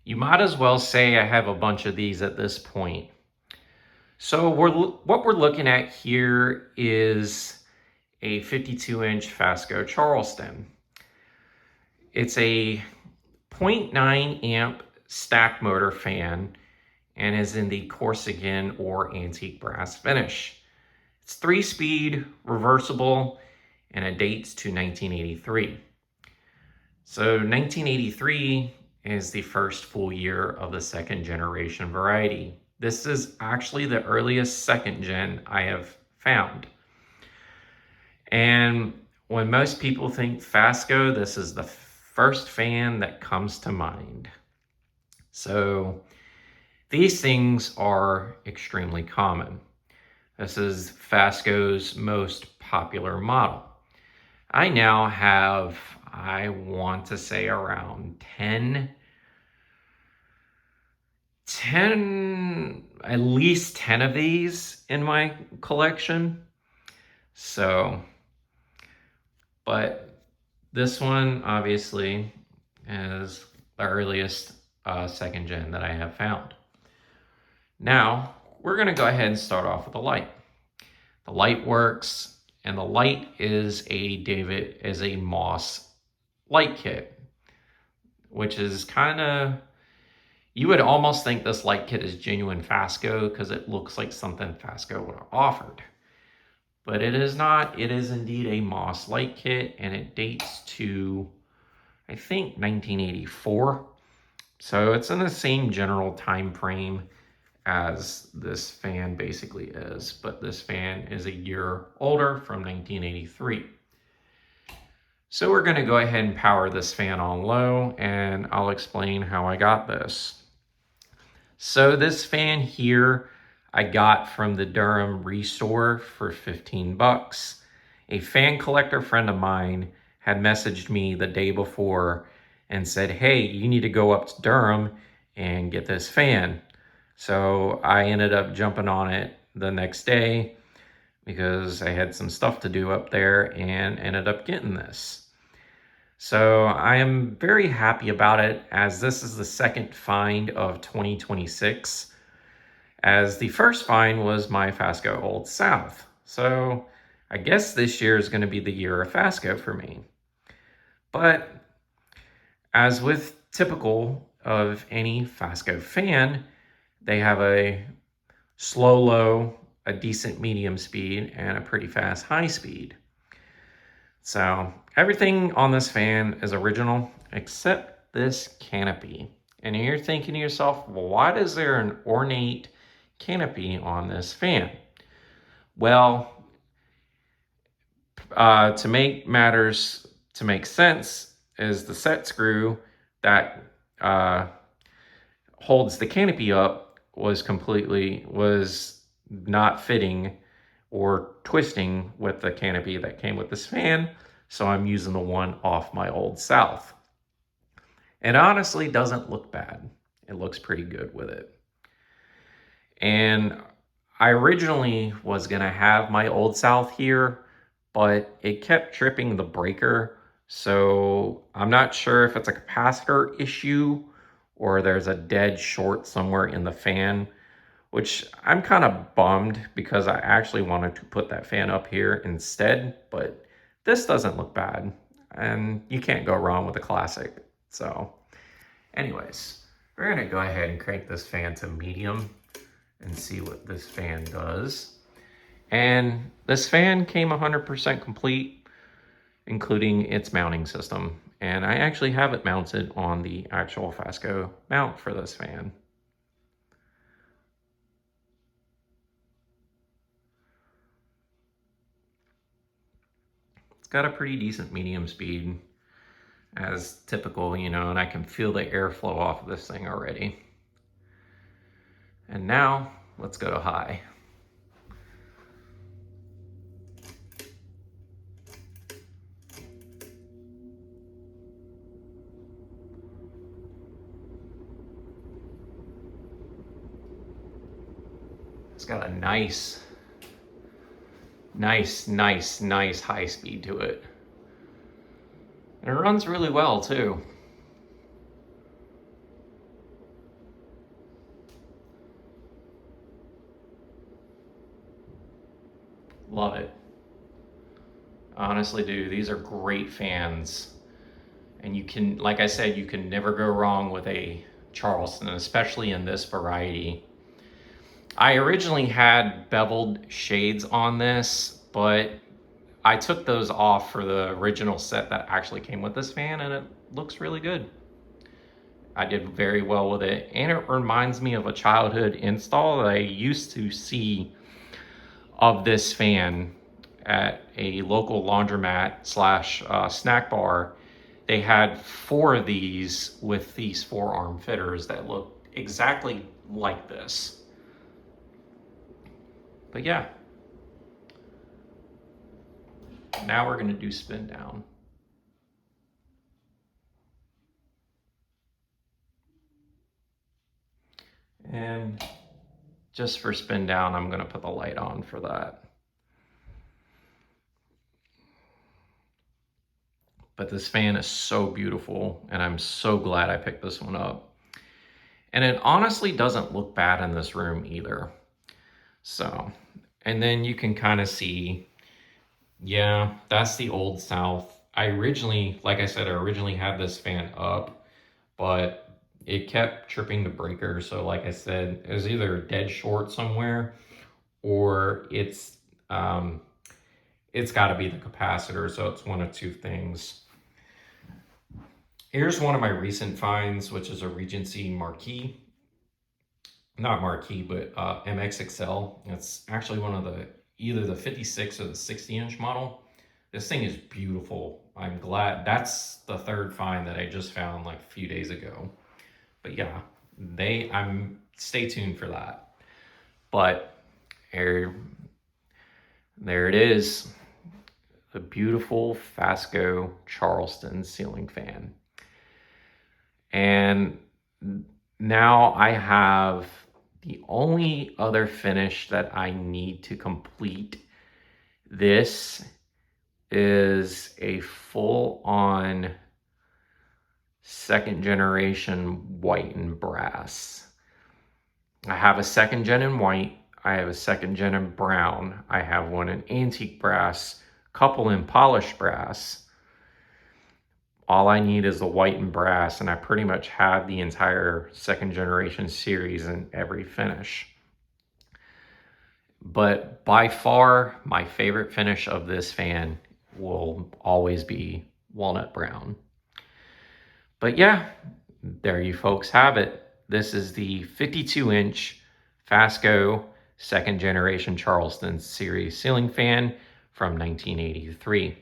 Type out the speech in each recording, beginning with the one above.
You might as well say I have a bunch of these at this point. So what we're looking at here is a 52-inch Fasco Charleston. It's a 0.9 amp stack motor fan and is in the Corsican or antique brass finish. It's 3-speed, reversible, and it dates to 1983. So 1983 is the first full year of the second generation variety. This is actually the earliest second gen I have found. And when most people think Fasco, this is the first fan that comes to mind. So these things are extremely common. This is Fasco's most popular model. I now have, I want to say around 10, at least 10 of these in my collection. So, but this one obviously is the earliest second gen that I have found. Now, we're gonna go ahead and start off with the light. The light works, and the light is a Moss light kit, which is kind of, you would almost think this light kit is genuine Fasco because it looks like something Fasco would have offered. But it is not. It is indeed a Moss light kit, and it dates to, I think, 1984. So it's in the same general time frame as this fan basically is, but this fan is a year older, from 1983. So we're going to go ahead and power this fan on low, and I'll explain how I got this. So this fan here I got from the Durham Restore for 15 bucks. A fan collector friend of mine had messaged me the day before and said, hey, you need to go up to Durham and get this fan. So I ended up jumping on it the next day because I had some stuff to do up there and ended up getting this. So I am very happy about it, as this is the second find of 2026, as the first find was my Fasco Old South. So I guess this year is going to be the year of Fasco for me. But as with typical of any Fasco fan, they have a slow low, a decent medium speed, and a pretty fast high speed. So everything on this fan is original except this canopy. And you're thinking to yourself, well, why is there an ornate canopy on this fan? Well, to make sense, is the set screw that holds the canopy up was not fitting or twisting with the canopy that came with this fan, so I'm using the one off my Old South. It honestly doesn't look bad. It looks pretty good with it. And I originally was gonna have my Old South here, but it kept tripping the breaker, so I'm not sure if it's a capacitor issue or there's a dead short somewhere in the fan, which I'm kind of bummed because I actually wanted to put that fan up here instead, but this doesn't look bad, and you can't go wrong with a classic. So anyways, we're gonna go ahead and crank this fan to medium and see what this fan does. And this fan came 100% complete, including its mounting system. And I actually have it mounted on the actual Fasco mount for this fan. It's got a pretty decent medium speed, as typical, you know, and I can feel the airflow off of this thing already. And now, let's go to high. It's got a nice high speed to it. And it runs really well too. Love it. Honestly, do. These are great fans. And you can, like I said, you can never go wrong with a Charleston, especially in this variety. I originally had beveled shades on this, but I took those off for the original set that actually came with this fan, and it looks really good. I did very well with it, and it reminds me of a childhood install that I used to see of this fan at a local laundromat slash snack bar. They had 4 of these with these 4-arm fitters that look exactly like this. But yeah, now we're going to do spin down. And just for spin down, I'm going to put the light on for that. But this fan is so beautiful, and I'm so glad I picked this one up. And it honestly doesn't look bad in this room either. So, and then you can kind of see, yeah, that's the Old South. I originally, like I said, I originally had this fan up, but it kept tripping the breaker. So like I said, it was either dead short somewhere, or it's got to be the capacitor. So it's one of two things. Here's one of my recent finds, which is a Regency Marquee. Not Marquee, but MXXL. It's actually one of the, either the 56 or the 60-inch model. This thing is beautiful. I'm glad. That's the third find that I just found like a few days ago. But yeah, stay tuned for that. But there it is. The beautiful Fasco Charleston ceiling fan. And now I have the only other finish that I need to complete. This is a full-on second generation white and brass. I have a second gen in white. I have a second gen in brown. I have one in antique brass, couple in polished brass. All I need is the white and brass, and I pretty much have the entire second generation series in every finish. But by far, my favorite finish of this fan will always be walnut brown. But yeah, there you folks have it. This is the 52-inch Fasco second generation Charleston series ceiling fan from 1983.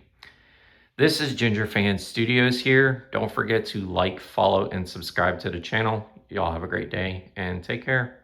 This is Ginger Fan Studios here. Don't forget to like, follow, and subscribe to the channel. Y'all have a great day and take care.